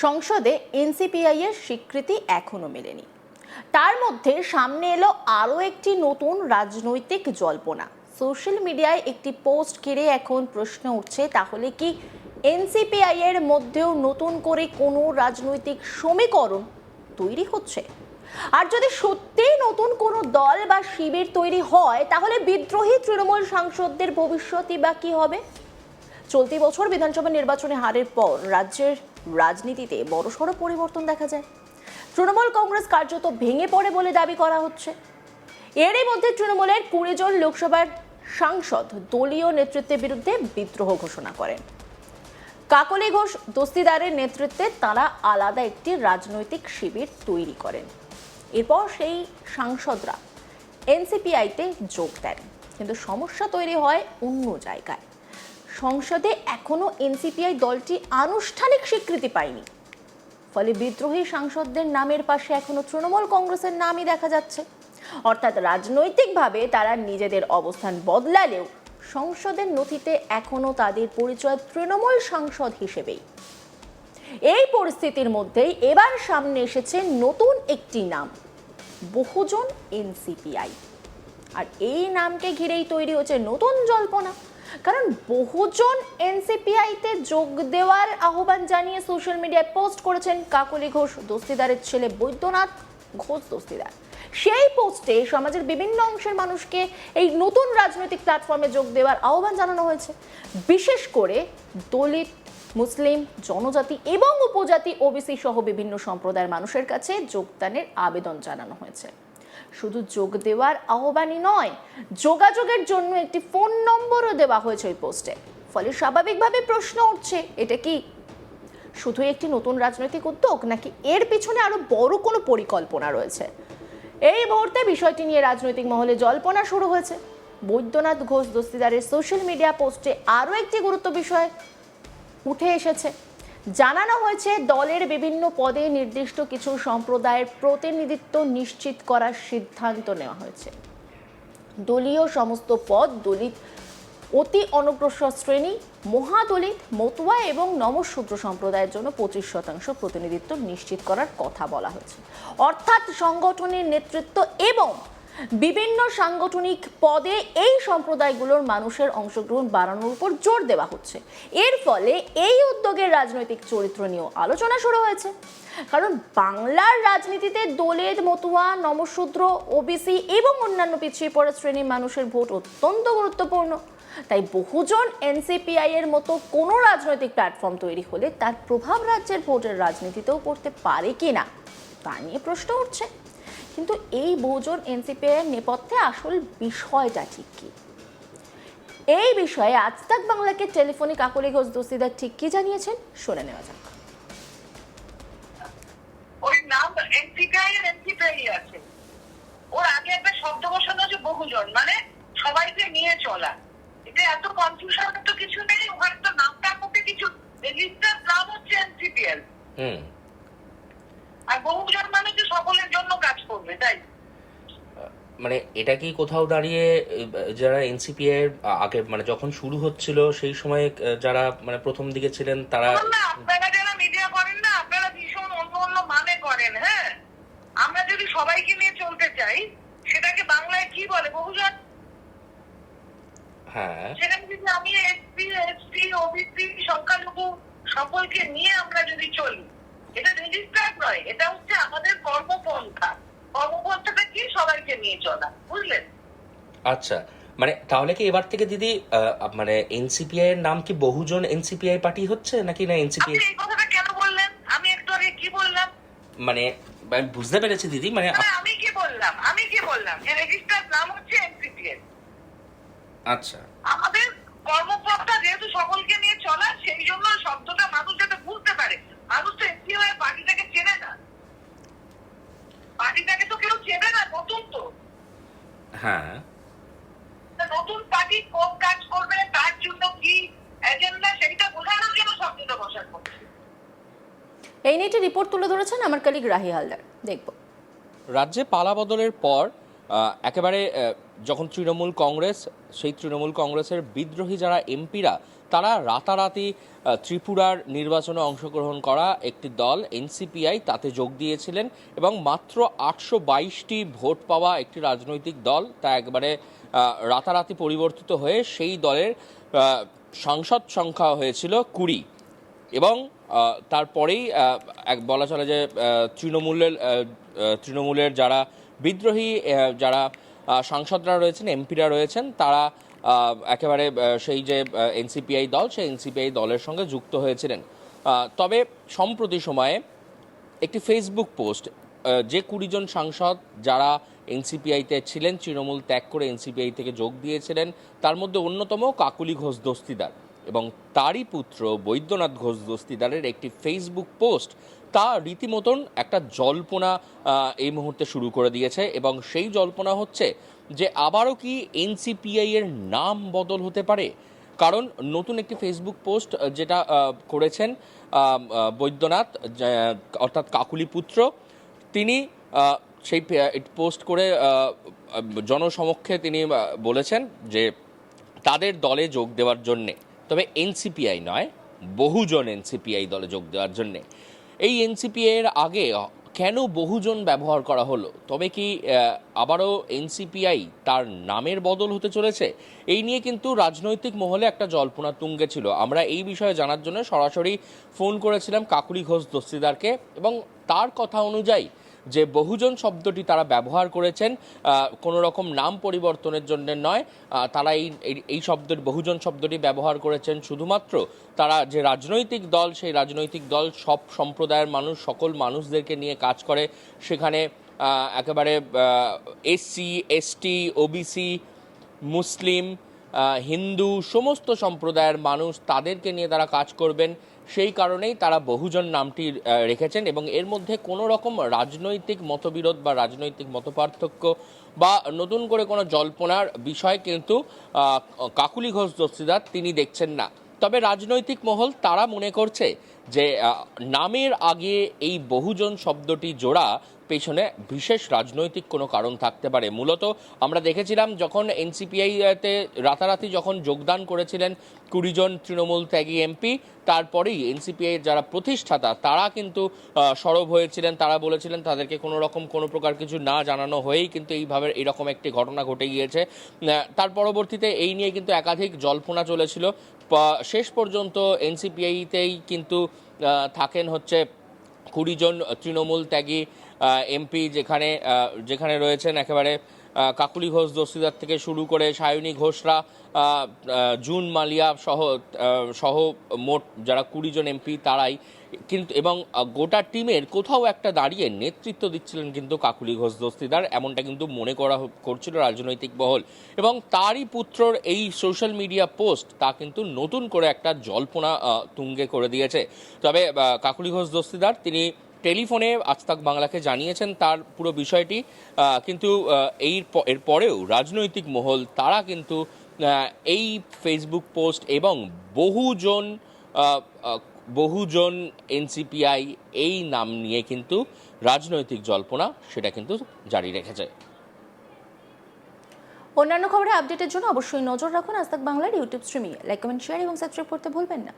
সংসদে এনসিপিআই এর স্বীকৃতি এখনো মেলেনি। তার মধ্যে সামনে এলো আরও একটি নতুন রাজনৈতিক জল্পনা। সোশ্যাল মিডিয়ায় একটি পোস্ট ঘিরে এখন প্রশ্ন উঠছে, তাহলে কি এনসিপিআই এর মধ্যেও নতুন করে কোনো রাজনৈতিক সমীকরণ তৈরি হচ্ছে? আর যদি সত্যিই নতুন কোনো দল বা শিবির তৈরি হয়, তাহলে বিদ্রোহী তৃণমূল সাংসদদের ভবিষ্যৎই বা কি হবে? চলতি বছর বিধানসভা নির্বাচনে হারের পর রাজ্যের রাজনীতিতে বড়সড় পরিবর্তন দেখা যায়। তৃণমূল কংগ্রেস কার্যত ভেঙে পড়ে বলে দাবি করা হচ্ছে। এরই মধ্যে তৃণমূলের 20 জন লোকসভার সাংসদ দলীয় নেতৃত্বের বিরুদ্ধে বিদ্রোহ ঘোষণা করেন। কাকলি ঘোষ দস্তিদারের নেতৃত্বে তারা আলাদা একটি রাজনৈতিক শিবির তৈরি করেন। এরপর সেই সাংসদরা এনসিপিআইতে যোগ দেন, কিন্তু সমস্যা তৈরি হয় অন্য জায়গায়। সংসদে এখনো এনসিপিআই দলটি আনুষ্ঠানিক স্বীকৃতি পায়নি, ফলে বিদ্রোহী সাংসদদের নামের পাশে এখনো তৃণমূল কংগ্রেসের নামই দেখা যাচ্ছে। অর্থাৎ রাজনৈতিকভাবে তারা নিজেদের অবস্থান বদলালেও সংসদের নথিতে এখনো তাদের পরিচয় তৃণমূল সাংসদ হিসেবেই। এই পরিস্থিতির মধ্যেই এবার সামনে এসেছে নতুন একটি নাম, বহুজন এনসিপিআই। আর এই নামকে ঘিরেই তৈরি হচ্ছে নতুন জল্পনা। কারণ বহুজন এনসিপিআইতে যোগ দেওয়ার আহ্বান জানিয়ে সোশ্যাল মিডিয়ায় পোস্ট করেছেন কাকলি ঘোষ দস্তিদারের ছেলে বৈদ্যনাথ ঘোষ দস্তিদার। সেই পোস্টে সমাজের বিভিন্ন অংশের মানুষকে এই নতুন রাজনৈতিক প্ল্যাটফর্মে যোগ দেওয়ার আহ্বান জানানো হয়েছে। বিশেষ করে দলিত, মুসলিম, জনজাতি এবং উপজাতি, ওবিসি সহ বিভিন্ন সম্প্রদায়ের মানুষের কাছে যোগদানের আবেদন জানানো হয়েছে। শুধু যোগ দেওয়ার আহ্বানই নয়, যোগাযোগের জন্য একটি ফোন নম্বরও দেওয়া হয়েছে ওই পোস্টে। ফলে স্বাভাবিকভাবে প্রশ্ন উঠছে, এটা কি শুধু একটি নতুন রাজনৈতিক উদ্যোগ, নাকি এর পিছনে আরো বড় কোনো পরিকল্পনা রয়েছে? এই মুহূর্তে বিষয়টি নিয়ে রাজনৈতিক মহলে জল্পনা শুরু হয়েছে। বৈদ্যনাথ ঘোষ দস্তিদারের সোশ্যাল মিডিয়া পোস্টে আরও একটি গুরুত্ব বিষয় উঠে এসেছে। জানানো হয়েছে দলের বিভিন্ন পদে নির্দিষ্ট কিছু সম্প্রদায়ের প্রতিনিধিত্ব নিশ্চিত করার সিদ্ধান্ত নেওয়া হয়েছে। দলীয় সমস্ত পদ দলিত, অতি অনগ্রসর শ্রেণী, মহাদলিত, মতুয়া এবং নমশূদ্র সম্প্রদায়ের জন্য 25% প্রতিনিধিত্ব নিশ্চিত করার কথা বলা হয়েছে। অর্থাৎ সংগঠনের নেতৃত্ব এবং বিভিন্ন সাংগঠনিক পদে এই সম্প্রদায়গুলোর মানুষের অংশগ্রহণ বাড়ানোর উপর জোর দেওয়া হচ্ছে। এর ফলে এই উদ্যোগের রাজনৈতিক চরিত্র নিয়েও আলোচনা শুরু হয়েছে। কারণ বাংলার রাজনীতিতে দলিত, মতুয়া, নমশূদ্র, ওবিসি এবং অন্যান্য পিছিয়ে পড়া শ্রেণীর মানুষের ভোট অত্যন্ত গুরুত্বপূর্ণ। তাই বহুজন এনসিপিআই এর মতো কোনো রাজনৈতিক প্ল্যাটফর্ম তৈরি হলে তার প্রভাব রাজ্যের ভোটের রাজনীতিতেও পড়তে পারে কিনা তা নিয়ে প্রশ্ন উঠছে। কিন্তু এই বহুজন এনসিপিআই এর নেপথ্যে আসল বিষয়টা ঠিক কি? এই বিষয়ে আজ তাক বাংলাকে টেলিফোনে কাকলি ঘোষ দস্তিদার ঠিক কি জানিয়েছেন, শুনে নেওয়া যাক। ওই নাম এনসিপিআই এর এনসিপিআই আছে, ওর আগে একটা শব্দ বসানো আছে বহুজন, মানে সবাইকে নিয়ে চলা। এটা এত কনফিউশন তো কিছু নেই, ওখানে তো নামটার মধ্যে কিছু রেজিস্টার নাম হচ্ছে এনসিপিএল। আর বহুজন মানে যে সকলের জন্য কাজ করবে, তাই মানে এটা কি কোথাও দাঁড়িয়ে যারা এনসিপিআই এর আগে মানে যখন শুরু হচ্ছিল সেই সময় যারা মানে প্রথম দিকে ছিলেন তারা, আপনারা যারা মিডিয়া করেন না, আপনারা ভীষণ অন্য অন্য মানে করেন। হ্যাঁ, আমরা যদি সবাইকে নিয়ে চলতে চাই সেটাকে বাংলায় কি বলে? বহুজন। হ্যাঁ, সেখানে যদি আমি এসপি, এসটি, ওবিসি, সংখ্যালঘু সকলকে নিয়ে আমরা যদি চলি, এটা রেজিস্টার্ড নয়, এটা হচ্ছে আমাদের কর্মপন্থা। কর্মপন্থাটা কি? সবাইকে নিয়ে চলা, বুঝলেন? আচ্ছা, মানে তাহলে কি এবার থেকে দিদি মানে এনসিপিআই এর নাম কি বহুজন এনসিপিআই পার্টি হচ্ছে নাকি না এনসিপিআই? এই কথাটা কেন বললেন? আমি একটু আগে কি বললাম? মানে আমি বুঝতে পেরেছি দিদি, মানে আমি কি বললাম এর রেজিস্টার্ড নাম হচ্ছে এনসিপিএল। আচ্ছা, আমাদের কর্মপন্থা যেহেতু সকলকে নিয়ে চলা, সেই জন্য শব্দটা মানুষ যাতে বুঝতে পারে। মানুষ তো এনসিপিআই পার্টিটাকে চেনে না, পার্টিটাকে তো কেউ চেনে না, নতুন তো। হ্যাঁ, নতুন পার্টি কোন কাজ করবে, তার জন্য কি এজেন্ডা, সেটা বোঝানোর জন্য শব্দটা বসার করছে। এই নিয়ে একটি রিপোর্ট তুলে ধরেছেন আমার কলিগ রাহি হালদার, দেখব। রাজ্যে পালা বদলের পর একেবারে যখন তৃণমূল কংগ্রেস, সেই তৃণমূল কংগ্রেসের বিদ্রোহী যারা এমপিরা, তারা রাতারাতি ত্রিপুরার নির্বাচনে অংশগ্রহণ করা একটি দল এনসিপিআই তাতে যোগ দিয়েছিলেন এবং মাত্র 822টি ভোট পাওয়া একটি রাজনৈতিক দল তা একবারে রাতারাতি পরিবর্তিত হয়ে সেই দলের সাংসদ সংখ্যা হয়েছিল 20 এবং তারপরেই বলা চলে যে তৃণমূলের যারা বিদ্রোহী যারা সাংসদরা রয়েছেন, এমপিরা রয়েছেন, তারা একেবারে সেই যে এনসিপিআই দল, সেই এনসিপিআই দলের সঙ্গে যুক্ত হয়েছিলেন। তবে সম্প্রতি সময়ে একটি ফেসবুক পোস্ট, যে 20 জন সাংসদ যারা এনসিপিআইতে ছিলেন, তৃণমূল ত্যাগ করে এনসিপিআই থেকে যোগ দিয়েছিলেন, তার মধ্যে অন্যতম কাকুলি ঘোষ দস্তিদার এবং তারই পুত্র বৈদ্যনাথ ঘোষ দস্তিদারের একটি ফেসবুক পোস্ট, তা রীতিমতন একটা জল্পনা এই মুহূর্তে শুরু করে দিয়েছে। এবং সেই জল্পনা হচ্ছে যে আবারও কি এনসিপিআই এর নাম বদল হতে পারে। কারণ নতুন একটি ফেসবুক পোস্ট যেটা করেছেন বৈদ্যনাথ, অর্থাৎ কাকুলি পুত্র, তিনি সেই পোস্ট করে জনসমক্ষে তিনি বলেছেন যে তাদের দলে যোগ দেওয়ার জন্যে, তবে এনসিপিআই নয়, বহুজন এনসিপিআই দলে যোগ দেওয়ার জন্যে। এই এনসিপিআই এর আগে কেন বহুজন ব্যবহার করা হলো? তবে কি আবারও এনসিপিআই তার নামের বদল হতে চলেছে? এই নিয়ে কিন্তু রাজনৈতিক মহলে একটা জল্পনা তুঙ্গে ছিল। আমরা এই বিষয়ে জানার জন্য সরাসরি ফোন করেছিলাম কাকুলি ঘোষ দস্তিদারকে এবং তার কথা অনুযায়ী যে বহুজন শব্দটি তারা ব্যবহার করেছেন কোনো রকম নাম পরিবর্তনের জন্য নয়, তারা এই শব্দের বহুজন শব্দটি ব্যবহার করেছেন শুধুমাত্র তারা যে রাজনৈতিক দল, সেই রাজনৈতিক দল সব সম্প্রদায়ের মানুষ, সকল মানুষদেরকে নিয়ে কাজ করে। সেখানে একেবারে এসসি, এসটি, ওবিসি, মুসলিম, হিন্দু, সমস্ত সম্প্রদায়ের মানুষ, তাদেরকে নিয়ে তারা কাজ করবেন। সেই কারণেই তারা বহুজন নামটি রেখেছেন এবং এর মধ্যে কোনো রকম রাজনৈতিক মতবিরোধ বা রাজনৈতিক মতপার্থক্য বা নতুন করে কোনো জল্পনার বিষয় কিন্তু কাকুলি ঘোষ দস্তিদার তিনি দেখছেন না। তবে রাজনৈতিক মহল তারা মনে করছে যে নামের আগে এই বহুজন শব্দটি জোড়া পেছনে বিশেষ রাজনৈতিক কোনো কারণ থাকতে পারে। মূলত আমরা দেখেছিলাম যখন এনসিপিআইতে রাতারাতি যখন যোগদান করেছিলেন 20 জন তৃণমূল ত্যাগী এমপি, তারপরেই এনসিপিআই যারা প্রতিষ্ঠাতা তারা কিন্তু সরব হয়েছিলেন। তারা বলেছিলেন তাদেরকে কোনো প্রকার কিছু না জানানো হয়েই কিন্তু এইভাবে এরকম একটি ঘটনা ঘটে গিয়েছে। তার পরবর্তীতে এই নিয়ে কিন্তু একাধিক জল্পনা চলেছিল। শেষ পর্যন্ত এনসিপিআইতেই কিন্তু থাকেন হচ্ছে 20 জন তৃণমূল ত্যাগী এমপি, যেখানে রয়েছেন একেবারে কাকুলি ঘোষ দস্তিদার থেকে শুরু করে সায়নী ঘোষরা, জুন মালিয়া সহ মোট যারা 20 জন এমপি তারাই কিন্তু, এবং গোটা টিমের কোথাও একটা দাঁড়িয়ে নেতৃত্ব দিচ্ছিলেন কিন্তু কাকুলি ঘোষ দস্তিদার, এমনটা কিন্তু মনে করছিল রাজনৈতিক মহল। এবং তারই পুত্রর এই সোশ্যাল মিডিয়া পোস্ট তা কিন্তু নতুন করে একটা জল্পনা তুঙ্গে করে দিয়েছে। তবে কাকুলি ঘোষ দস্তিদার তিনি টেলিফোনে আজ তাক বাংলাকে জানিয়েছেন তার পুরো বিষয়টি, কিন্তু এর পরেও রাজনৈতিক মহল তারা কিন্তু এই ফেসবুক পোস্ট এবং বহুজন এনসিপিআই এই নাম নিয়ে কিন্তু রাজনৈতিক জল্পনা সেটা কিন্তু জারি রেখেছে। অন্যান্য খবরের আপডেটের জন্য অবশ্যই নজর রাখুন আজ তাক বাংলার ইউটিউব স্ট্রিমিংয়ে। লাইক, কমেন্ট, শেয়ার এবং সাবস্ক্রাইব করতে ভুলবেন না।